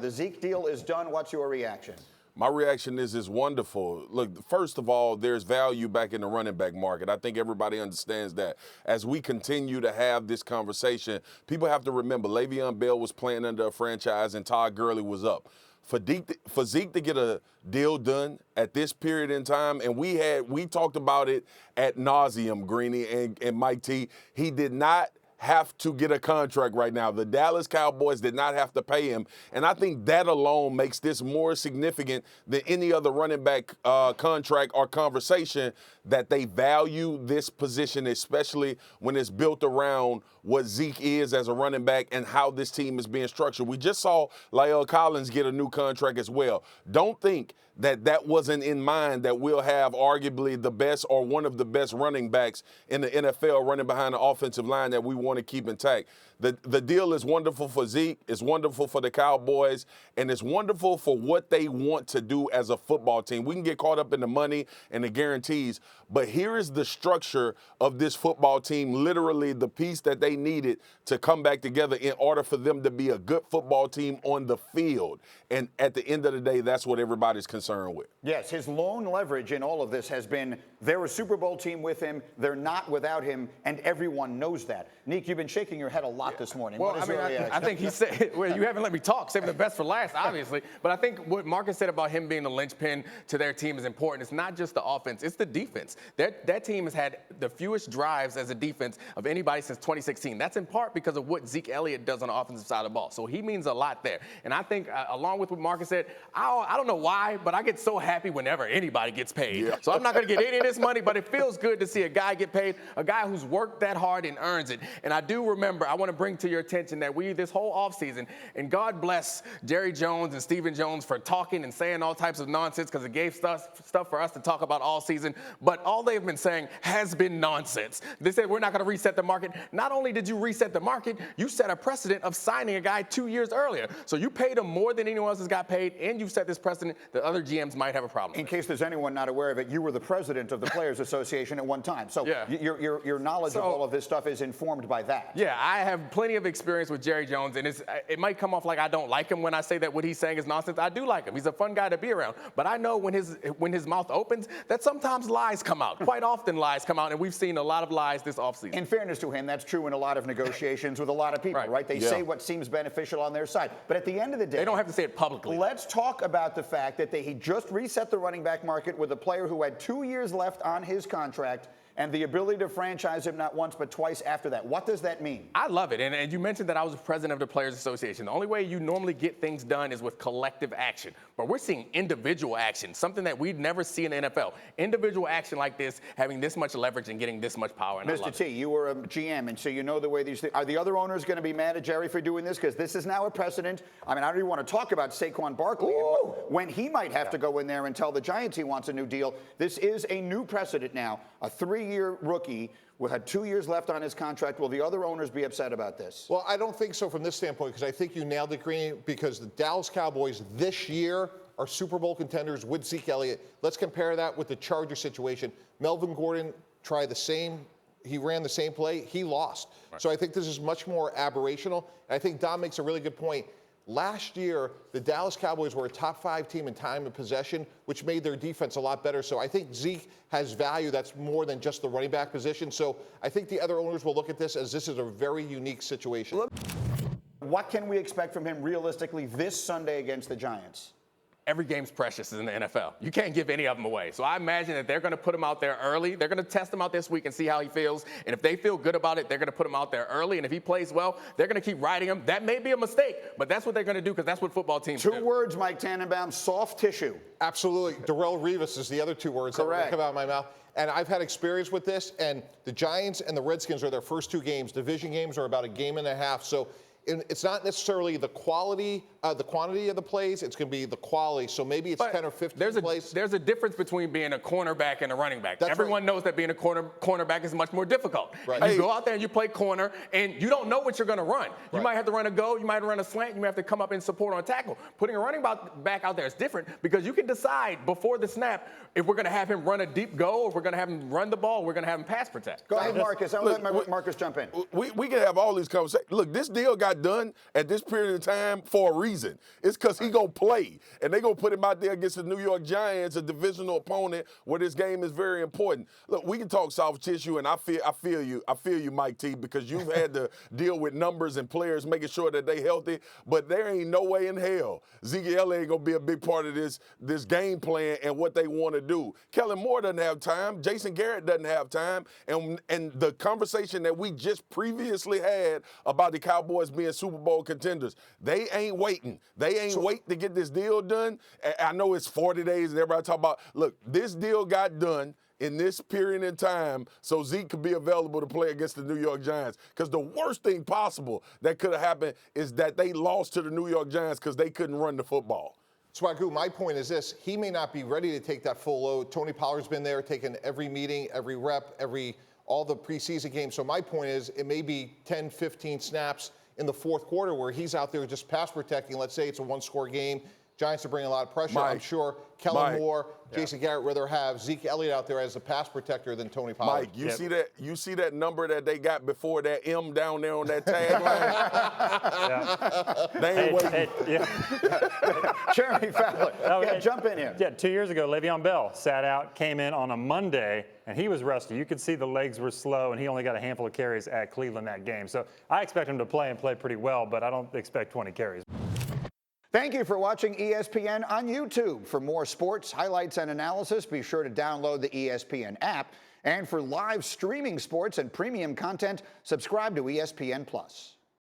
The Zeke deal is done. What's your reaction? My reaction is wonderful. Look, first of all, there's value back in the running back market. I think everybody understands that. As we continue to have this conversation, people have to remember Le'Veon Bell was playing under a franchise and Todd Gurley was up. For Zeke to get a deal done at this period in time, and we talked about it ad nauseum, Greeny and Mike T. He did not have to get a contract right now. The Dallas Cowboys did not have to pay him. And I think that alone makes this more significant than any other running back contract or conversation, that they value this position, especially when it's built around what Zeke is as a running back and how this team is being structured. We just saw La'el Collins get a new contract as well. Don't think that wasn't in mind, that we'll have arguably the best or one of the best running backs in the NFL running behind the offensive line that we want to keep intact. The deal is wonderful for Zeke, it's wonderful for the Cowboys, and it's wonderful for what they want to do as a football team. We can get caught up in the money and the guarantees, but here is the structure of this football team, literally the piece that they needed to come back together in order for them to be a good football team on the field. And at the end of the day, that's what everybody's concerned with. Yes, his lone leverage in all of this has been they're a Super Bowl team with him, they're not without him, and everyone knows that. Nick, you've been shaking your head a lot this morning. Well, I think he said, well, you haven't let me talk, saving the best for last, obviously. But I think what Marcus said about him being the linchpin to their team is important. It's not just the offense, it's the defense. That team has had the fewest drives as a defense of anybody since 2016. That's in part because of what Zeke Elliott does on the offensive side of the ball. So he means a lot there. And I think, along with what Marcus said, I don't know why, but I get so happy whenever anybody gets paid. Yeah. So I'm not going to get any of this money, but it feels good to see a guy get paid, a guy who's worked that hard and earns it. And I do remember, I want to bring to your attention that this whole offseason, and God bless Jerry Jones and Stephen Jones for talking and saying all types of nonsense, because it gave stuff for us to talk about all season, but all they've been saying has been nonsense. They said we're not going to reset the market. Not only did you reset the market, you set a precedent of signing a guy 2 years earlier. So you paid him more than anyone else has got paid, and you've set this precedent that other GMs might have a problem with. In case there's anyone not aware of it, you were the president of the Players Association at one time. So yeah. your knowledge of all of this stuff is informed by that. Yeah, I have plenty of experience with Jerry Jones, and it might come off like I don't like him when I say that what he's saying is nonsense. I do like him. He's a fun guy to be around. But I know when his mouth opens that sometimes lies come out. Quite often lies come out, and we've seen a lot of lies this offseason. In fairness to him, that's true in a lot of negotiations with a lot of people, right? They say what seems beneficial on their side. But at the end of the day, they don't have to say it publicly. Let's talk about the fact that he just reset the running back market with a player who had 2 years left on his contract and the ability to franchise him not once but twice after that. What does that mean? I love it. And you mentioned that I was president of the Players Association. The only way you normally get things done is with collective action. But we're seeing individual action, something that we'd never see in the NFL. Individual action like this, having this much leverage and getting this much power. And Mr. T, you were a GM, and so you know the way these things. Are the other owners going to be mad at Jerry for doing this? Because this is now a precedent. I mean, I don't even want to talk about Saquon Barkley and when he might have to go in there and tell the Giants he wants a new deal. This is a new precedent now. A 3-year rookie who had 2 years left on his contract. Will the other owners be upset about this? Well, I don't think so from this standpoint, because I think you nailed it, Green, because the Dallas Cowboys this year are Super Bowl contenders with Zeke Elliott. Let's compare that with the Charger situation. Melvin Gordon tried the same. He ran the same play. He lost. Right. So I think this is much more aberrational. And I think Dom makes a really good point. Last year, the Dallas Cowboys were a top 5 team in time of possession, which made their defense a lot better. So I think Zeke has value that's more than just the running back position. So I think the other owners will look at this as this is a very unique situation. What can we expect from him realistically this Sunday against the Giants? Every game's precious in the NFL. You can't give any of them away. So I imagine that they're going to put him out there early. They're going to test him out this week and see how he feels. And if they feel good about it, they're going to put him out there early. And if he plays well, they're going to keep riding him. That may be a mistake, but that's what they're going to do because that's what football teams do. 2 words, Mike Tannenbaum, soft tissue. Absolutely. Darrell Revis is the other 2 words that come out of my mouth. And I've had experience with this. And the Giants and the Redskins are their first 2 games. Division games are about a game and a half. So it's not necessarily the quantity of the plays. It's going to be the quality. So maybe it's 10 or 15 plays. There's a difference between being a cornerback and a running back. Everyone knows that being a cornerback is muck more difficult. Right. You go out there and you play corner, and you don't know what you're going to run. You might have to run a go. You might run a slant. You might have to come up and support on a tackle. Putting a running back out there is different because you can decide before the snap if we're going to have him run a deep go, or if we're going to have him run the ball, or we're going to have him pass protect. Go ahead, Marcus. I'll let Marcus jump in. We can have all these conversations. Look, this deal got got done at this period of time for a reason. It's because he going to play. And they going to put him out there against the New York Giants, a divisional opponent where this game is very important. Look, we can talk soft tissue, and I feel you, Mike T, because you've had to deal with numbers and players making sure that they healthy. But there ain't no way in hell Ezekiel Elliott ain't going to be a big part of this game plan and what they want to do. Kellen Moore doesn't have time. Jason Garrett doesn't have time. And the conversation that we just previously had about the Cowboys being Super Bowl contenders, they ain't waiting. They ain't waiting to get this deal done. I know it's 40 days and everybody talk about, look, this deal got done in this period in time so Zeke could be available to play against the New York Giants. Because the worst thing possible that could have happened is that they lost to the New York Giants because they couldn't run the football. Swagoo, my point is this. He may not be ready to take that full load. Tony Pollard's been there, taking every meeting, every rep, all the preseason games. So my point is it may be 10, 15 snaps in the fourth quarter where he's out there just pass protecting. Let's say it's a one-score game. Giants are bringing a lot of pressure. I'm sure Kellen Moore, Jason Garrett rather have Zeke Elliott out there as a pass protector than Tony Pollard. Mike, you see that number that they got before that M down there on that tagline? They ain't waiting. Jeremy Fowler, jump in here. Yeah, 2 years ago, Le'Veon Bell sat out, came in on a Monday, and he was rusty. You could see the legs were slow, and he only got a handful of carries at Cleveland that game. So I expect him to play and play pretty well, but I don't expect 20 carries. Thank you for watching ESPN on YouTube. For more sports, highlights, and analysis, be sure to download the ESPN app. And for live streaming sports and premium content, subscribe to ESPN+.